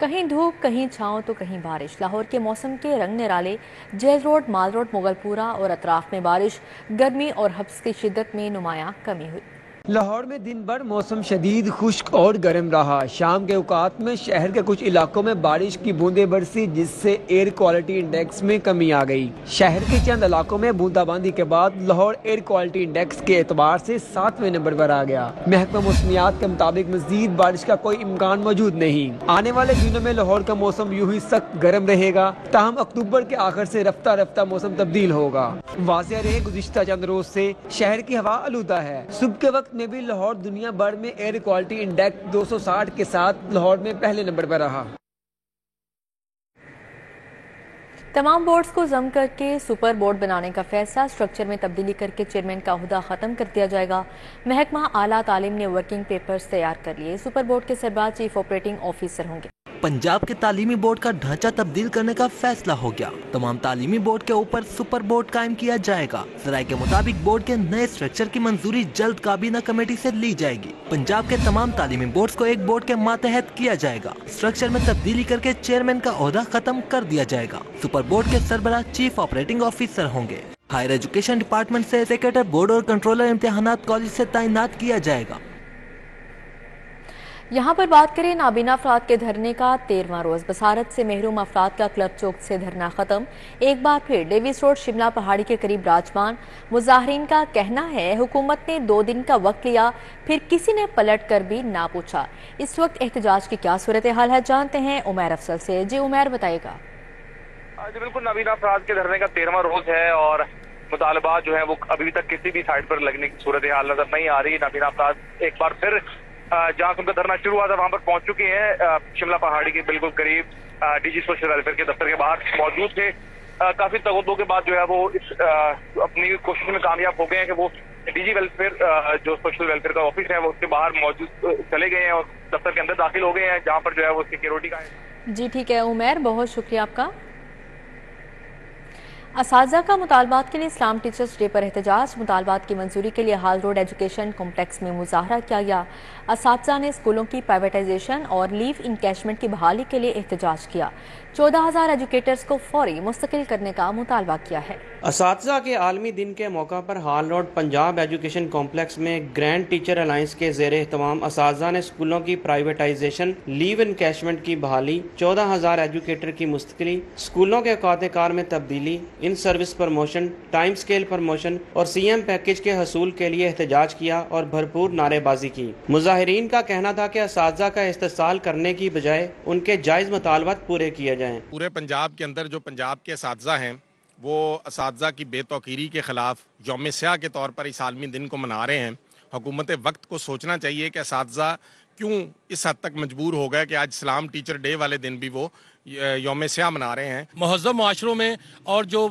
کہیں دھوپ کہیں چھاؤں تو کہیں بارش، لاہور کے موسم کے رنگ نرالے، جیل روڈ، مال روڈ، مغل پورہ اور اطراف میں بارش، گرمی اور حبس کی شدت میں نمایاں کمی ہوئی۔ لاہور میں دن بھر موسم شدید خشک اور گرم رہا۔ شام کے اوقات میں شہر کے کچھ علاقوں میں بارش کی بوندیں برسی، جس سے ایئر کوالٹی انڈیکس میں کمی آ گئی۔ شہر کے چند علاقوں میں بوندا باندی کے بعد لاہور ایئر کوالٹی انڈیکس کے اعتبار سے 7ویں نمبر پر آ گیا۔ محکمہ موسمیات کے مطابق مزید بارش کا کوئی امکان موجود نہیں۔ آنے والے دنوں میں لاہور کا موسم یوں ہی سخت گرم رہے گا، تاہم اکتوبر کے آخر سے رفتہ رفتہ موسم تبدیل ہوگا۔ واضح رہے گزشتہ چند روز سے شہر کی ہوا آلودہ ہے۔ صبح کے وقت میں بھی لاہور دنیا بھر میں ایئر کوالٹی انڈیکس 260 کے ساتھ لاہور میں پہلے نمبر پر رہا۔ تمام بورڈز کو ضم کر کے سپر بورڈ بنانے کا فیصلہ، اسٹرکچر میں تبدیلی کر کے چیئرمین کا عہدہ ختم کر دیا جائے گا۔ محکمہ اعلیٰ تعلیم نے ورکنگ پیپرز تیار کر لیے۔ سپر بورڈ کے سربراہ چیف آپریٹنگ آفیسر ہوں گے۔ پنجاب کے تعلیمی بورڈ کا ڈھانچہ تبدیل کرنے کا فیصلہ ہو گیا۔ تمام تعلیمی بورڈ کے اوپر سپر بورڈ قائم کیا جائے گا۔ ذرائع کے مطابق بورڈ کے نئے اسٹرکچر کی منظوری جلد کابینہ کمیٹی سے لی جائے گی۔ پنجاب کے تمام تعلیمی بورڈز کو ایک بورڈ کے ماتحت کیا جائے گا۔ اسٹرکچر میں تبدیلی کر کے چیئرمین کا عہدہ ختم کر دیا جائے گا۔ سپر بورڈ کے سربراہ چیف آپریٹنگ آفیسر ہوں گے۔ ہائر ایجوکیشن ڈپارٹمنٹ سے سیکریٹر بورڈ اور کنٹرولر امتحانات کالج سے تعینات کیا جائے گا۔ یہاں پر بات کریں نابینا افراد کے دھرنے کا 13واں روز، بصارت سے محروم افراد کا کلب چوک سے دھرنا ختم۔ ایک بار پھر ڈیویس روڈ شملہ پہاڑی کے قریب راجمان۔ مظاہرین کا کہنا ہے حکومت نے 2 دن کا وقت لیا، پھر کسی نے پلٹ کر بھی نہ پوچھا۔ اس وقت احتجاج کی کیا صورتحال ہے، جانتے ہیں عمیر افضل سے۔ جی عمیر، بتائے گا۔ جی بالکل، نابینا افراد کے دھرنے کا 13واں روز ہے اور مطالبات جو ہے وہ ابھی تک کسی بھی سائٹ پر لگنے کی صورتحال نظر نہیں آ رہی۔ نابینا افراد ایک بار پھر جہاں سے ان کا دھرنا شروع ہوا تھا وہاں پر پہنچ چکے ہیں۔ شملہ پہاڑی کے بالکل قریب ڈی جی سوشل ویلفیئر کے دفتر کے باہر موجود تھے۔ کافی تغدو کے بعد جو ہے وہ اپنی کوشش میں کامیاب ہو گئے ہیں کہ وہ ڈی جی ویلفیئر جو سوشل ویلفیئر کا آفس ہے وہ اس کے باہر موجود چلے گئے ہیں اور دفتر کے اندر داخل ہو گئے ہیں، جہاں پر جو ہے وہ سیکیورٹی کا ہے۔ جی ٹھیک ہے عمیر، بہت شکریہ آپ کا۔ اساتذہ کا مطالبات کے لیے اسلام ٹیچرز ڈے پر احتجاج، مطالبات کی منظوری کے لیے ہال روڈ ایجوکیشن کمپلیکس میں مظاہرہ کیا گیا۔ اساتذہ نے اسکولوں کی پرائیویٹائزیشن اور لیو انکیشمنٹ کی بحالی کے لیے احتجاج کیا۔ 14,000 ایجوکیٹرز کو فوری مستقل کرنے کا مطالبہ کیا ہے۔ اساتذہ کے عالمی دن کے موقع پر hall road Punjab education complex میں گرینڈ ٹیچر الائنس کے زیر اہتمام اساتذہ نے اسکولوں کی پرائیویٹائزیشن، لیو انکیشمنٹ کی بحالی، 14,000 ایجوکیٹر کی مستقلی، اسکولوں کے اوقات کار میں تبدیلی، in service promotion, time scale promotion اور سی ایم پیکج کے حصول کے لیے احتجاج کیا اور بھرپور نعرے بازی کی۔ مظاہرین کا کہنا تھا کہ اساتذہ کا استحصال کرنے کی بجائے ان کے جائز مطالبات پورے کیے جائیں۔ پورے پنجاب کے اندر جو پنجاب کے اساتذہ ہیں وہ اساتذہ کی بے توقیری کے خلاف یوم سیاہ کے طور پر اس عالمی دن کو منا رہے ہیں۔ حکومت وقت کو سوچنا چاہیے کہ اساتذہ کیوں اس حد تک مجبور ہو گئے کہ آج اسلام ٹیچر ڈے والے دن بھی وہ یوم سیاہ منا رہے ہیں۔ مہذب معاشروں میں اور جو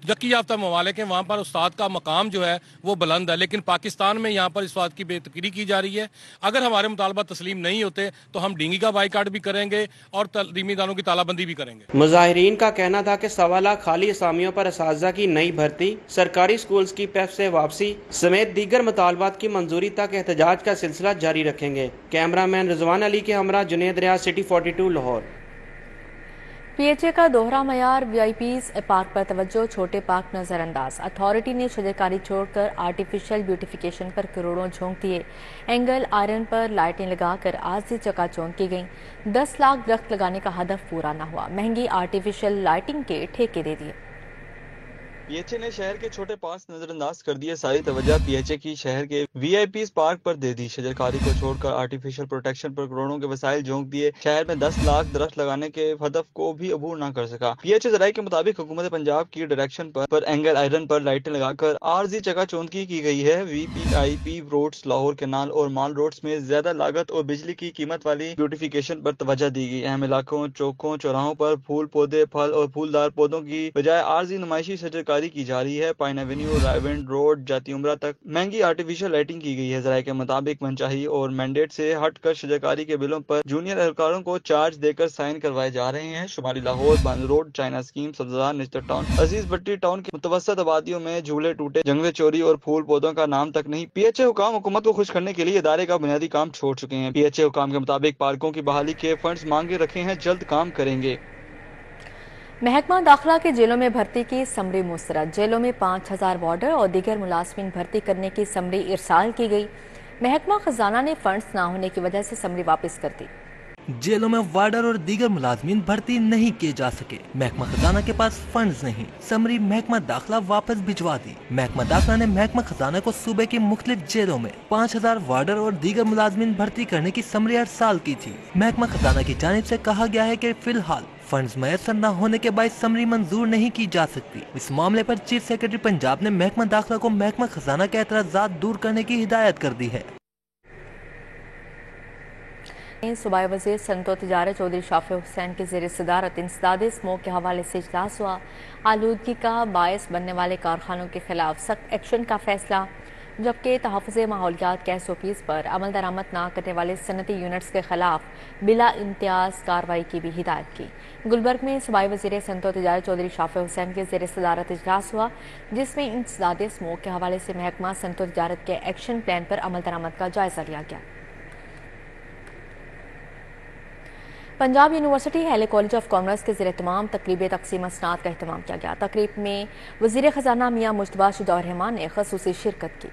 ترقی یافتہ ممالک ہیں وہاں پر استاد کا مقام جو ہے وہ بلند ہے، لیکن پاکستان میں یہاں پر اس بات کی بے تقرری کی جا رہی ہے۔ اگر ہمارے مطالبات تسلیم نہیں ہوتے تو ہم ڈینگی کا بائیکاٹ بھی کریں گے اور تعلیمی اداروں کی تالہ بندی بھی کریں گے۔ مظاہرین کا کہنا تھا کہ 1.25 لاکھ خالی اسامیوں پر اساتذہ کی نئی بھرتی، سرکاری سکولز کی پیف سے واپسی سمیت دیگر مطالبات کی منظوری تک احتجاج کا سلسلہ جاری رکھیں گے۔ کیمرہ مین رضوان علی کے ہمراہ Junaid Riaz, city 42 Lahore. P H A کا دوہرا معیار، وی آئی پیز پارک پر توجہ، چھوٹے پارک نظر انداز۔ اتھارٹی نے شجرکاری چھوڑ کر آرٹیفیشل بیوٹیفیکیشن پر کروڑوں جھونک دیے۔ اینگل آئرن پر لائٹیں لگا کر عارضی چکا چوند کی گئیں۔ 10 لاکھ درخت لگانے کا ہدف پورا نہ ہوا، مہنگی آرٹیفیشل لائٹنگ کے ٹھیکے دے دیے۔ پی ایچ اے نے شہر کے چھوٹے پارکس نظر انداز کر دیے، ساری توجہ پی ایچ اے کی شہر کے وی آئی پیز پارک پر دے دی۔ شجرکاری کو چھوڑ کر آرٹیفیشل پروٹیکشن پر کروڑوں کے وسائل جھونک دیے۔ شہر میں 10 لاکھ درخت لگانے کے ہدف کو بھی عبور نہ کر سکا۔ پی ایچ اے ذرائع کے مطابق حکومت پنجاب کی ڈائریکشن پر اینگل آئرن پر لائٹیں لگا کر عارضی چکا چوندگی کی گئی ہے۔ وی پی آئی پی روڈز، لاہور کینال اور مال روڈز میں زیادہ لاگت اور بجلی کی قیمت والی بیوٹیفیکیشن پر توجہ دی گئی۔ اہم علاقوں، چوکوں، چوراہوں پر پھول پودے، پھل اور پھولدار پودوں کی بجائے عارضی نمائشی شجرکاری کاری کی جا رہی ہے۔ پائن ایونیو، رائیونڈ روڈ، جاتی عمرہ تک مہنگی آرٹیفیشل لائٹنگ کی گئی ہے۔ ذرائع کے مطابق منچاہی اور مینڈیٹ سے ہٹ کر شجرکاری کے بلوں پر جونیئر اہلکاروں کو چارج دے کر سائن کروائے جا رہے ہیں۔ شمالی لاہور، باندھ روڈ، چائنا اسکیم، سبزدار، نشتر ٹاؤن، عزیز بٹی ٹاؤن کی متوسط آبادیوں میں جھولے ٹوٹے، جنگلے چوری اور پھول پودوں کا نام تک نہیں۔ پی ایچ اے حکام حکومت کو خوش کرنے کے لیے ادارے کا بنیادی کام چھوڑ چکے ہیں۔ پی ایچ اے حکام کے مطابق پارکوں کی بحالی کے فنڈز مانگے رکھے ہیں، جلد کام کریں گے۔ محکمہ داخلہ کے جیلوں میں بھرتی کی سمری مسترد، جیلوں میں 5000 وارڈر اور دیگر ملازمین بھرتی کرنے کی سمری ارسال کی گئی۔ محکمہ خزانہ نے فنڈز نہ ہونے کی وجہ سے سمری واپس کر دی۔ جیلوں میں وارڈر اور دیگر ملازمین بھرتی نہیں کیے جا سکے، محکمہ خزانہ کے پاس فنڈز نہیں، سمری محکمہ داخلہ واپس بھجوا دی۔ محکمہ داخلہ نے محکمہ خزانہ کو صوبے کی مختلف جیلوں میں 5000 وارڈر اور دیگر ملازمین بھرتی کرنے کی سمری ارسال کی تھی۔ محکمہ خزانہ کی جانب سے کہا گیا ہے کہ فی الحال فنڈز میسر نہ ہونے کے باعث سمری منظور نہیں کی جا سکتی۔ اس معاملے پر چیف سیکرٹری پنجاب نے محکمہ داخلہ کو محکمہ خزانہ کے اعتراضات دور کرنے کی ہدایت کر دی ہے۔ صوبائی وزیر صنعت و تجارت چودھری شافع حسین کے زیر صدارت انسداد اسموگ کے حوالے سے اجلاس ہوا۔ آلودگی کا باعث بننے والے کارخانوں کے خلاف سخت ایکشن کا فیصلہ، جبکہ تحفظ ماحولیات کے SOPs پر عمل درآمد نہ کرنے والے صنعتی یونٹس کے خلاف بلا امتیاز کارروائی کی بھی ہدایت کی۔ گلبرگ میں صوبائی وزیر صنعت و تجارت چودھری شافع حسین کے زیر صدارت اجلاس ہوا، جس میں انسداد اسموگ کے حوالے سے محکمہ صنعت و تجارت کے ایکشن پلان پر عمل درآمد کا جائزہ لیا گیا۔ Punjab university Halley college of commerce کے زیر اہتمام تقریب تقسیم اسناد کا اہتمام کیا گیا۔ تقریب میں وزیر خزانہ میاں مجتبیٰ شجاع الرحمان نے خصوصی شرکت کی۔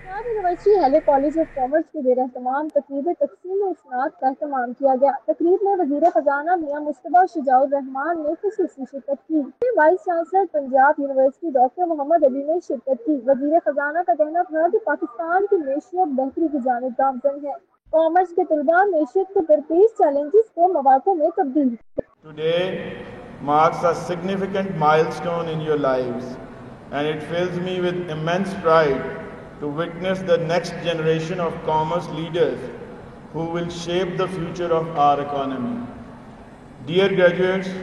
Punjab university Halley college of commerce کے زیر اہتمام تقریب تقسیم اسناد کا اہتمام کیا گیا۔ تقریب میں وزیر خزانہ میاں مجتبیٰ شجاع الرحمان نے خصوصی شرکت کی۔ Vice chancellor Punjab university doctor Muhammad Ali نے شرکت کی۔ وزیر خزانہ کا کہنا تھا کہ پاکستان کی معیشت بہتری کی جانب گامزن ہے۔ کامرس کے طلباء معیشت کے درپیش چیلنجز کو مواقع میں تبدیل۔ Today marks a significant milestone in your lives, and it fills me with immense pride to witness the next generation of commerce leaders who will shape the future of our economy. Dear graduates,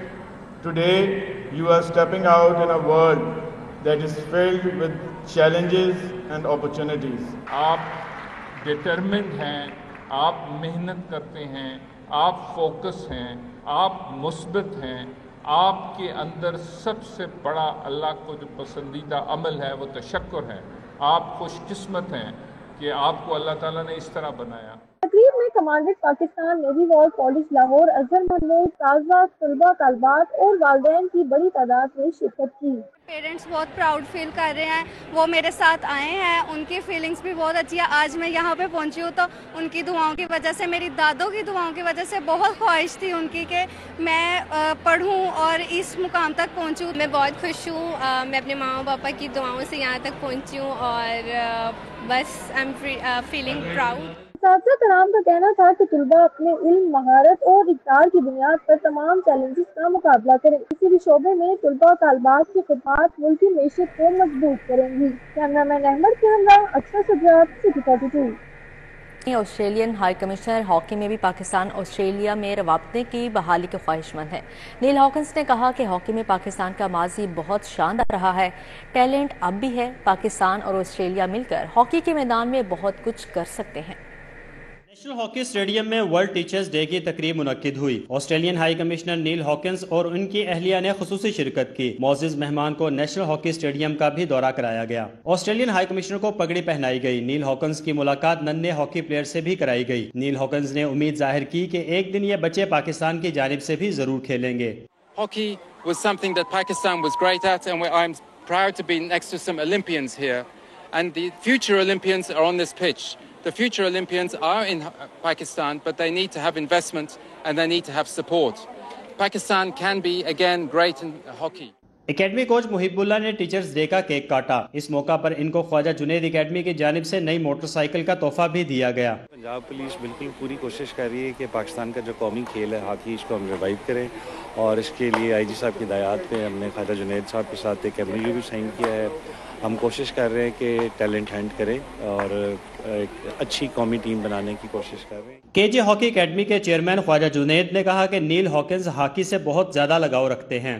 today you are stepping out in a world that is filled with challenges and opportunities. آپ determined ہیں، آپ محنت کرتے ہیں، آپ focus ہیں، آپ مثبت ہیں، آپ کے اندر سب سے بڑا اللہ کو جو پسندیدہ عمل ہے وہ تشکر ہے۔ آپ خوش قسمت ہیں کہ آپ کو اللہ تعالیٰ نے اس طرح بنایا۔ تقریب میں commandant Pakistan navy war college Lahore Azhar Mahmood, طلباء، طالبات اور والدین کی بڑی تعداد نے شرکت کی۔ پیرنٹس بہت پراؤڈ فیل کر رہے ہیں، وہ میرے ساتھ آئے ہیں، ان کی فیلنگز بھی بہت اچھی ہے۔ آج میں یہاں پہ پہنچی ہوں تو ان کی دعاؤں کی وجہ سے، میری دادوں کی دعاؤں کی وجہ سے بہت خواہش تھی ان کی کہ میں پڑھوں اور اس مقام تک پہنچوں۔ میں بہت خوش ہوں، میں اپنے ماں پاپا کی دعاؤں سے یہاں تک پہنچی ہوں اور بس آئی ایم فیلنگ پراؤڈ۔ اساتذہ کرام کا کہنا تھا کہ طلباء اپنے علم، مہارت اور اقدار کی بنیاد پر تمام چیلنجز کا مقابلہ کریں۔ کسی بھی شعبے میں طلباء طالبات کی خدمات ملکی معیشت کو مضبوط کریں گی۔ کیمرہ مین احمد کے ہمراہ اکثر Sajjad, city 42۔ Australian high commissioner hockey میں بھی پاکستان آسٹریلیا میں روابطیں کی بحالی کے خواہش مند ہے۔ نیل ہاکنز نے کہا کہ ہاکی میں پاکستان کا ماضی بہت شاندار رہا ہے، ٹیلنٹ اب بھی ہے، پاکستان اور آسٹریلیا مل کر ہاکی کے میدان میں بہت کچھ کر سکتے ہیں۔ نیشنل ہاکی اسٹیڈیم میں ورلڈ ٹیچرز ڈے کی تقریب منعقد ہوئی۔ آسٹریلین ہائی کمشنر نیل ہاکنز اور ان کی اہلیہ نے خصوصی شرکت کی۔ معزز مہمان کو نیشنل ہاکی اسٹیڈیم کا بھی دورہ کرایا گیا۔ آسٹریلین ہائی کمشنر کو پگڑی پہنائی گئی۔ نیل ہاکنز کی ملاقات ننھے ہاکی پلیئر سے بھی کرائی گئی۔ نیل ہاکنز نے امید ظاہر کی کہ ایک دن یہ بچے پاکستان کی جانب سے بھی ضرور کھیلیں گے۔ Hockey was something that Pakistan was great at, and I'm proud to be next to some Olympians here, and the future Olympians are on this pitch. The future Olympians are in Pakistan, but they need to have investment and they need to have support. Pakistan can be again great in hockey. Academy coach محب اللہ نے teachers day کا cake کاٹا۔ اس موقع پر ان کو خواجہ Junaid academy کی جانب سے نئی موٹر سائیکل کا تحفہ بھی دیا گیا۔ پنجاب پولیس بالکل پوری کوشش کر رہی ہے کہ پاکستان کا جو قومی کھیل ہے ہاکی، اس کو ہم ریوائیو کریں، اور اس کے لیے آئی جی صاحب کی ہدایات پہ ہم نے خواجہ جنید صاحب کے ساتھ ایک MOU بھی سائن کیا ہے۔ ہم کوشش کر رہے ہیں کہ ٹیلنٹ ہنٹ کریں اور ایک اچھی قومی ٹیم بنانے کی کوشش کر رہے ہیں۔ KJ ہاکی اکیڈمی کے چیئرمین خواجہ جنید نے کہا کہ نیل ہاکنز ہاکی سے بہت زیادہ لگاؤ رکھتے ہیں۔